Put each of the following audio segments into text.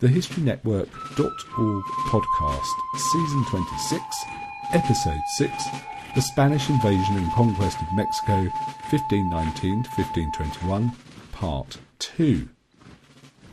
The HistoryNetwork.org podcast, Season 26, Episode 6, The Spanish Invasion and Conquest of Mexico, 1519 to 1521, Part 2.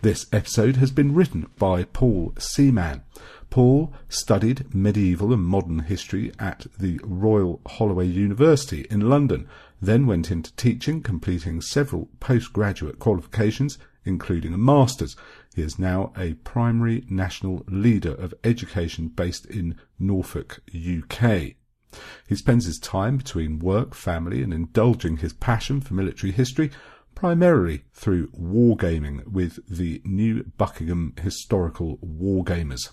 This episode has been written by Paul Seaman. Paul studied medieval and modern history at the Royal Holloway University in London, then went into teaching, completing several postgraduate qualifications, including a master's. He is now a primary national leader of education based in Norfolk, UK. He spends his time between work, family, and indulging his passion for military history, primarily through wargaming with the New Buckingham Historical Wargamers.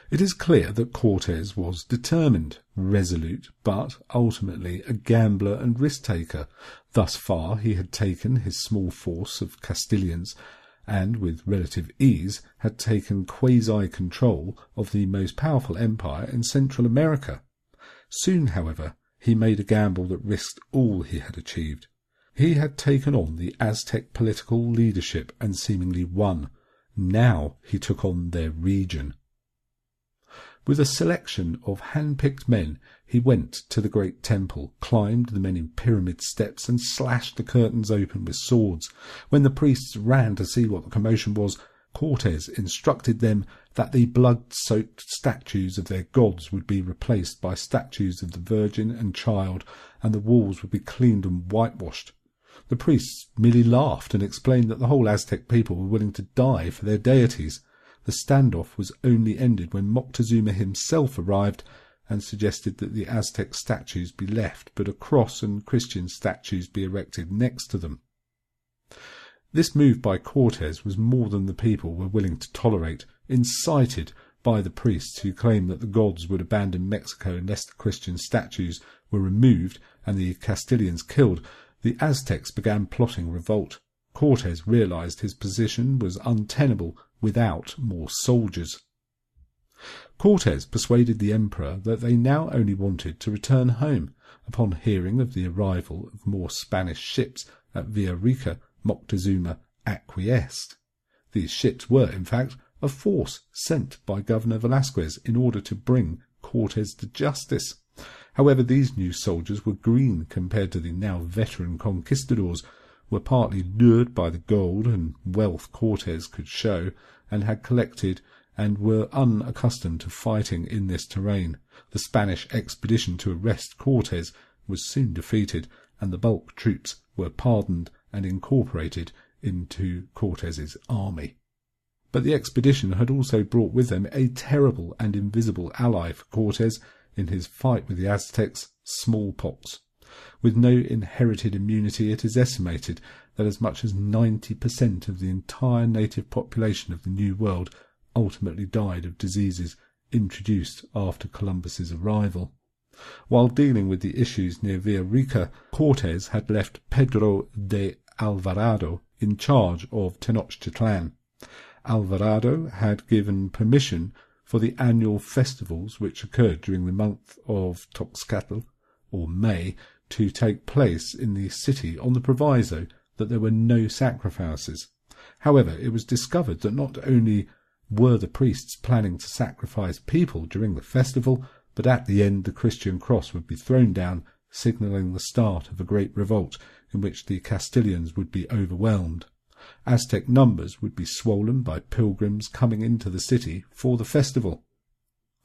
It is clear that Cortes was determined, resolute, but ultimately a gambler and risk-taker. Thus far he had taken his small force of Castilians and, with relative ease, had taken quasi-control of the most powerful empire in Central America. Soon, however, he made a gamble that risked all he had achieved. He had taken on the Aztec political leadership and seemingly won. Now he took on their region. With a selection of hand-picked men, he went to the great temple, climbed the many pyramid steps, and slashed the curtains open with swords. When the priests ran to see what the commotion was, Cortes instructed them that the blood-soaked statues of their gods would be replaced by statues of the Virgin and Child, and the walls would be cleaned and whitewashed. The priests merely laughed and explained that the whole Aztec people were willing to die for their deities. The standoff was only ended when Moctezuma himself arrived and suggested that the Aztec statues be left, but a cross and Christian statues be erected next to them. This move by Cortes was more than the people were willing to tolerate. Incited by the priests who claimed that the gods would abandon Mexico unless the Christian statues were removed and the Castilians killed, the Aztecs began plotting revolt. Cortes realized his position was untenable without more soldiers. Cortes persuaded the emperor that they now only wanted to return home. Upon hearing of the arrival of more Spanish ships at Villarica, Moctezuma acquiesced. These ships were, in fact, a force sent by Governor Velasquez in order to bring Cortes to justice. However, these new soldiers were green compared to the now veteran conquistadors, were partly lured by the gold and wealth Cortes could show, and had collected, and were unaccustomed to fighting in this terrain. The Spanish expedition to arrest Cortes was soon defeated, and the bulk troops were pardoned and incorporated into Cortes's army. But the expedition had also brought with them a terrible and invisible ally for Cortes in his fight with the Aztecs, smallpox. With no inherited immunity, it is estimated that as much as 90% of the entire native population of the New World ultimately died of diseases introduced after Columbus's arrival. While dealing with the issues near Villarica, Cortes had left Pedro de Alvarado in charge of Tenochtitlan. Alvarado had given permission for the annual festivals which occurred during the month of Toxcatl, or May, to take place in the city on the proviso that there were no sacrifices. However, it was discovered that not only were the priests planning to sacrifice people during the festival, but at the end the Christian cross would be thrown down, signalling the start of a great revolt in which the Castilians would be overwhelmed. Aztec numbers would be swollen by pilgrims coming into the city for the festival.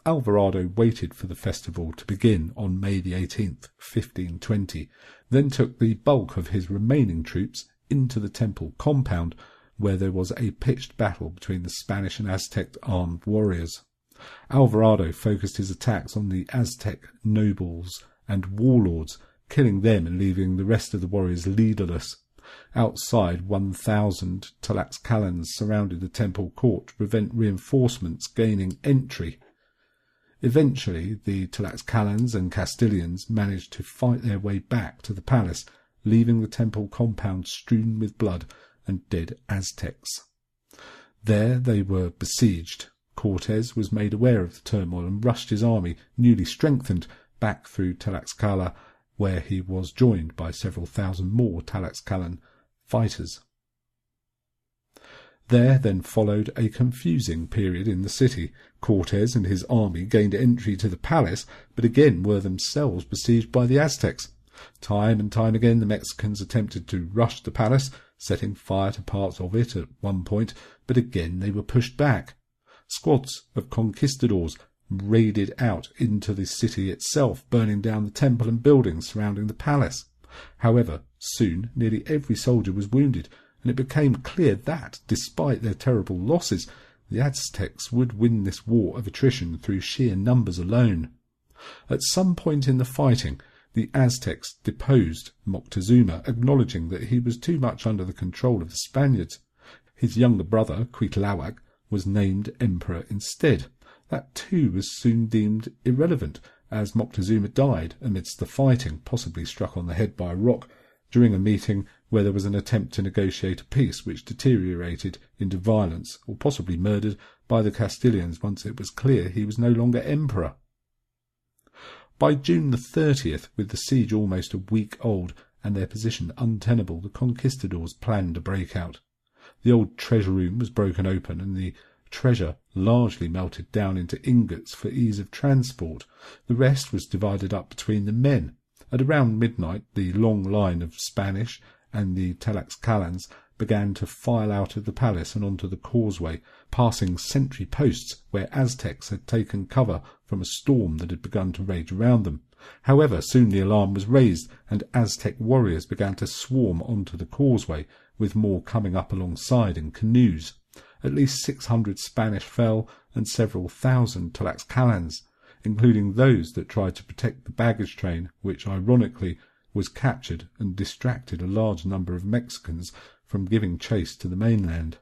Alvarado waited for the festival to begin on May the 18th, 1520, then took the bulk of his remaining troops into the temple compound, where there was a pitched battle between the Spanish and Aztec armed warriors. Alvarado focused his attacks on the Aztec nobles and warlords, killing them and leaving the rest of the warriors leaderless. Outside, 1,000 Tlaxcalans surrounded the temple court to prevent reinforcements gaining entry. Eventually, the Tlaxcalans and Castilians managed to fight their way back to the palace, leaving the temple compound strewn with blood and dead Aztecs. There they were besieged. Cortes was made aware of the turmoil and rushed his army, newly strengthened, back through Tlaxcala, where he was joined by several thousand more Tlaxcalan fighters. There then followed a confusing period in the city. Cortes and his army gained entry to the palace, but again were themselves besieged by the Aztecs. Time and time again the Mexicans attempted to rush the palace, setting fire to parts of it at one point, but again they were pushed back. Squads of conquistadors raided out into the city itself, burning down the temple and buildings surrounding the palace. However, soon nearly every soldier was wounded, and it became clear that, despite their terrible losses, the Aztecs would win this war of attrition through sheer numbers alone. At some point in the fighting, the Aztecs deposed Moctezuma, acknowledging that he was too much under the control of the Spaniards. His younger brother, Cuitlahuac, was named emperor instead. That too was soon deemed irrelevant, as Moctezuma died amidst the fighting, possibly struck on the head by a rock, during a meeting where there was an attempt to negotiate a peace which deteriorated into violence, or possibly murdered by the Castilians once it was clear he was no longer emperor. By June the 30th, with the siege almost a week old and their position untenable, the conquistadors planned a breakout. The old treasure room was broken open, and the treasure largely melted down into ingots for ease of transport. The rest was divided up between the men. At around midnight, the long line of Spanish and the Tlaxcalans began to file out of the palace and onto the causeway, passing sentry posts where Aztecs had taken cover from a storm that had begun to rage around them. However, soon the alarm was raised, and Aztec warriors began to swarm onto the causeway, with more coming up alongside in canoes. At least 600 Spanish fell, and several thousand Tlaxcalans, including those that tried to protect the baggage train, which ironically was captured and distracted a large number of Mexicans from giving chase to the mainland.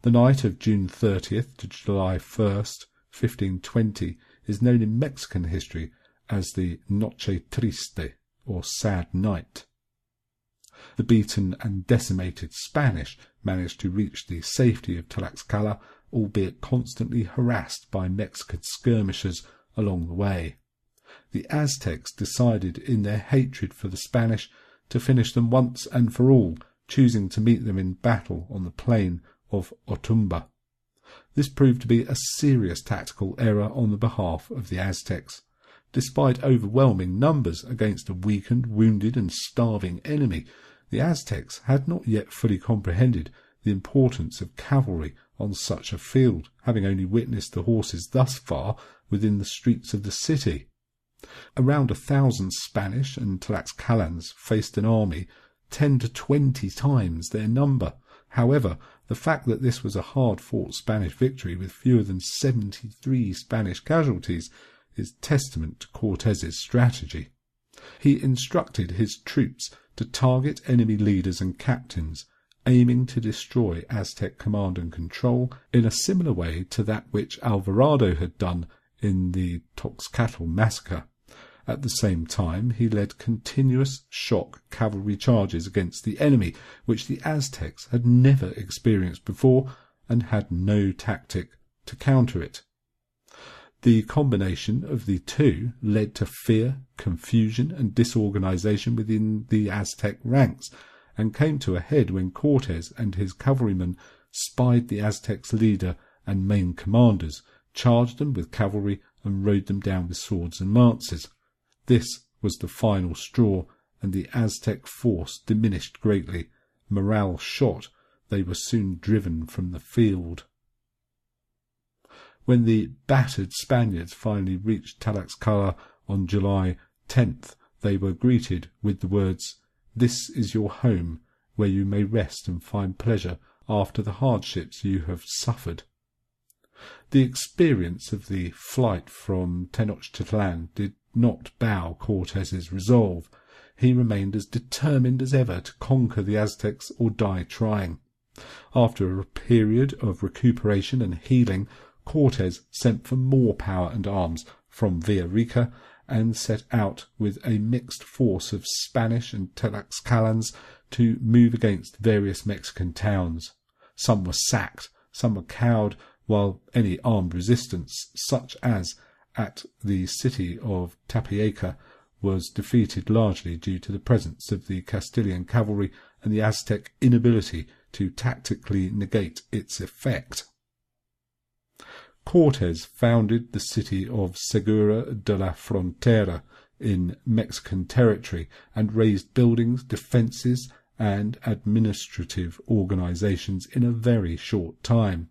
The night of June 30th to July 1st, 1520, is known in Mexican history as the Noche Triste, or Sad Night. The beaten and decimated Spanish managed to reach the safety of Tlaxcala, albeit constantly harassed by Mexican skirmishers along the way. The Aztecs decided in their hatred for the Spanish to finish them once and for all, choosing to meet them in battle on the plain of Otumba. This proved to be a serious tactical error on the behalf of the Aztecs. Despite overwhelming numbers against a weakened, wounded and starving enemy, the Aztecs had not yet fully comprehended the importance of cavalry on such a field, having only witnessed the horses thus far within the streets of the city. Around 1,000 Spanish and Tlaxcalans faced an army 10 to 20 times their number. However, the fact that this was a hard-fought Spanish victory with fewer than 73 Spanish casualties is testament to Cortes's strategy. He instructed his troops to target enemy leaders and captains, aiming to destroy Aztec command and control in a similar way to that which Alvarado had done in the Toxcatl massacre. At the same time, he led continuous shock cavalry charges against the enemy, which the Aztecs had never experienced before and had no tactic to counter it. The combination of the two led to fear, confusion and disorganization within the Aztec ranks, and came to a head when Cortes and his cavalrymen spied the Aztecs' leader and main commanders, charged them with cavalry and rode them down with swords and lances. This was the final straw, and the Aztec force diminished greatly. Morale shot, they were soon driven from the field. When the battered Spaniards finally reached Tlaxcala on July 10th, they were greeted with the words, "This is your home, where you may rest and find pleasure after the hardships you have suffered." The experience of the flight from Tenochtitlan did not bow Cortes's resolve. He remained as determined as ever to conquer the Aztecs or die trying. After a period of recuperation and healing, Cortes sent for more power and arms from Villarica and set out with a mixed force of Spanish and Tlaxcalans to move against various Mexican towns. Some were sacked, some were cowed, while any armed resistance, such as at the city of Tapieca, was defeated largely due to the presence of the Castilian cavalry and the Aztec inability to tactically negate its effect. Cortes founded the city of Segura de la Frontera in Mexican territory and raised buildings, defences and administrative organisations in a very short time.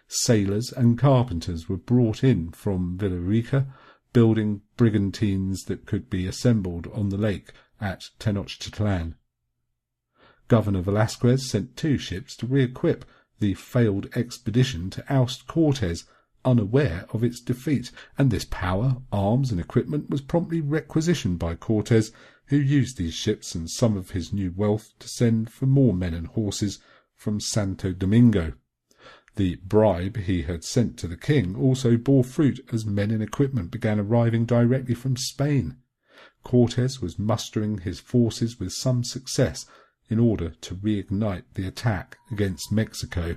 Sailors and carpenters were brought in from Villarica, building brigantines that could be assembled on the lake at Tenochtitlan. Governor Velasquez sent 2 ships to re-equip the failed expedition to oust Cortes, unaware of its defeat, and this power, arms and equipment was promptly requisitioned by Cortes, who used these ships and some of his new wealth to send for more men and horses from Santo Domingo. The bribe he had sent to the king also bore fruit as men and equipment began arriving directly from Spain. Cortes was mustering his forces with some success in order to reignite the attack against Mexico.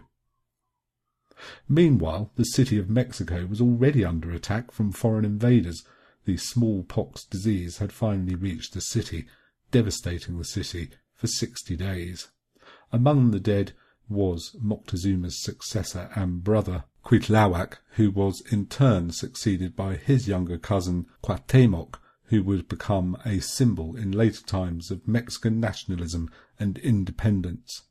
Meanwhile, the city of Mexico was already under attack from foreign invaders. The smallpox disease had finally reached the city, devastating the city for 60 days. Among the dead was Moctezuma's successor and brother, Cuitlahuac, who was in turn succeeded by his younger cousin, Cuauhtemoc, who would become a symbol in later times of Mexican nationalism and independence.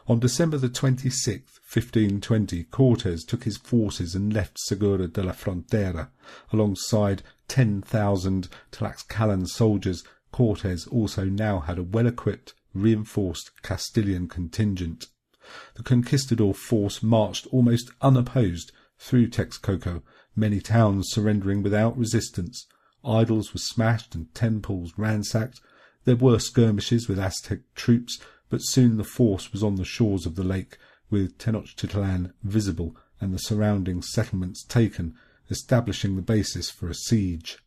On December the 26th, 1520, Cortes took his forces and left Segura de la Frontera. Alongside 10,000 Tlaxcalan soldiers, Cortes also now had a well-equipped, reinforced Castilian contingent. The conquistador force marched almost unopposed through Texcoco, many towns surrendering without resistance. Idols were smashed and temples ransacked. There were skirmishes with Aztec troops, but soon the force was on the shores of the lake, with Tenochtitlan visible and the surrounding settlements taken, establishing the basis for a siege.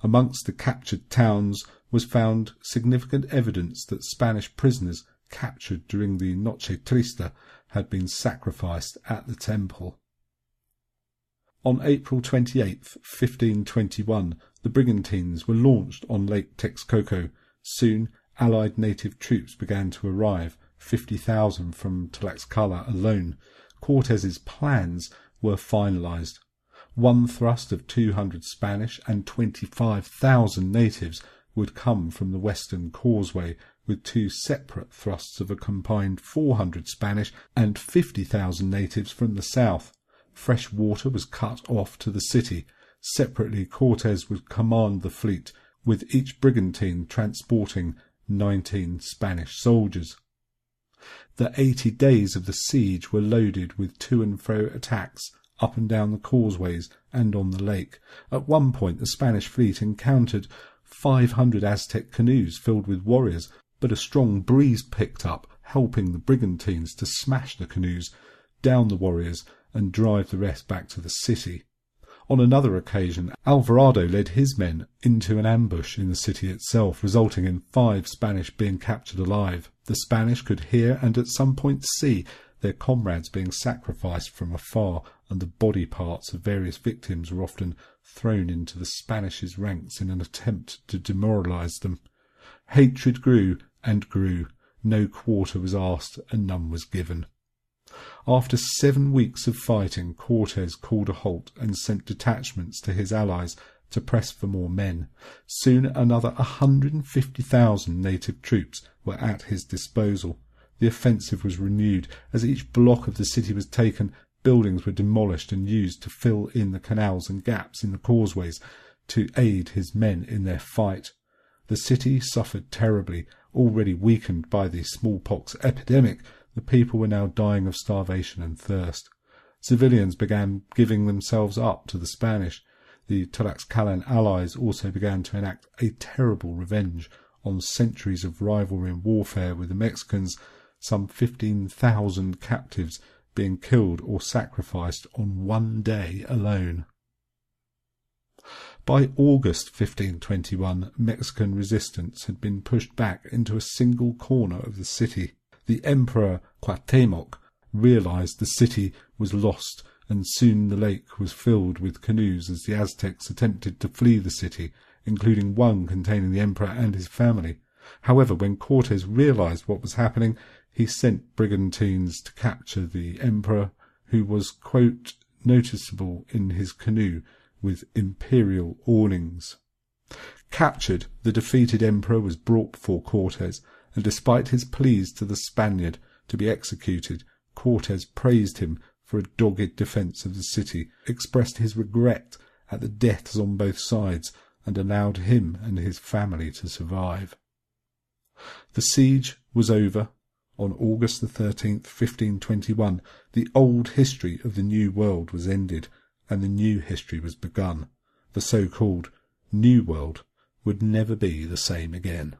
Amongst the captured towns was found significant evidence that Spanish prisoners captured during the Noche Trista had been sacrificed at the temple. On April 28, 1521, the brigantines were launched on Lake Texcoco. Soon, Allied native troops began to arrive, 50,000 from Tlaxcala alone. Cortes's plans were finalized. One thrust of 200 Spanish and 25,000 natives would come from the western causeway, with 2 separate thrusts of a combined 400 Spanish and 50,000 natives from the south. Fresh water was cut off to the city. Separately, Cortes would command the fleet, with each brigantine transporting 19 Spanish soldiers. The 80 days of the siege were loaded with to and fro attacks up and down the causeways and on the lake. At one point the Spanish fleet encountered 500 Aztec canoes filled with warriors, but a strong breeze picked up, helping the brigantines to smash the canoes, down the warriors, and drive the rest back to the city. On another occasion, Alvarado led his men into an ambush in the city itself, resulting in 5 Spanish being captured alive. The Spanish could hear and at some point see their comrades being sacrificed from afar, and the body parts of various victims were often thrown into the Spanish' ranks in an attempt to demoralize them. Hatred grew and grew. No quarter was asked and none was given. After 7 weeks of fighting, Cortes called a halt and sent detachments to his allies to press for more men. Soon another 150,000 native troops were at his disposal. The offensive was renewed. As each block of the city was taken, buildings were demolished and used to fill in the canals and gaps in the causeways to aid his men in their fight. The city suffered terribly. Already weakened by the smallpox epidemic, the people were now dying of starvation and thirst. Civilians began giving themselves up to the Spanish. The Tlaxcalan allies also began to enact a terrible revenge on centuries of rivalry and warfare with the Mexicans, some 15,000 captives being killed or sacrificed on one day alone. By August 1521, Mexican resistance had been pushed back into a single corner of the city. The Emperor Cuauhtemoc realized the city was lost, and soon the lake was filled with canoes as the Aztecs attempted to flee the city, including one containing the emperor and his family. However, when Cortes realized what was happening, he sent brigantines to capture the emperor, who was, quote, noticeable in his canoe with imperial awnings. Captured, the defeated emperor was brought before Cortes, and despite his pleas to the Spaniard to be executed, Cortes praised him for a dogged defence of the city, expressed his regret at the deaths on both sides, and allowed him and his family to survive. The siege was over. On August the 13th, 1521, the old history of the New World was ended, and the new history was begun. The so-called New World would never be the same again.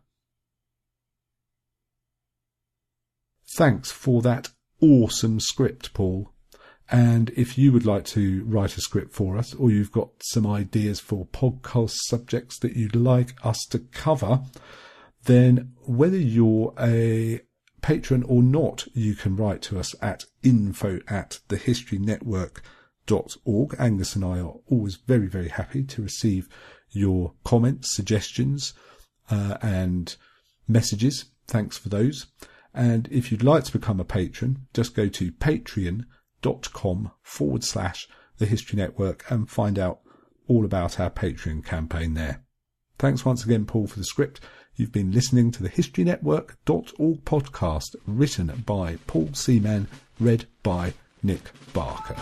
Thanks for that awesome script, Paul. And if you would like to write a script for us, or you've got some ideas for podcast subjects that you'd like us to cover, then whether you're a patron or not, you can write to us at info@thehistorynetwork.org. Angus and I are always very, very happy to receive your comments, suggestions, and messages. Thanks for those. And if you'd like to become a patron, just go to patreon.com/thehistorynetwork and find out all about our Patreon campaign there. Thanks once again, Paul, for the script. You've been listening to the historynetwork.org podcast, written by Paul Seaman, read by Nick Barker.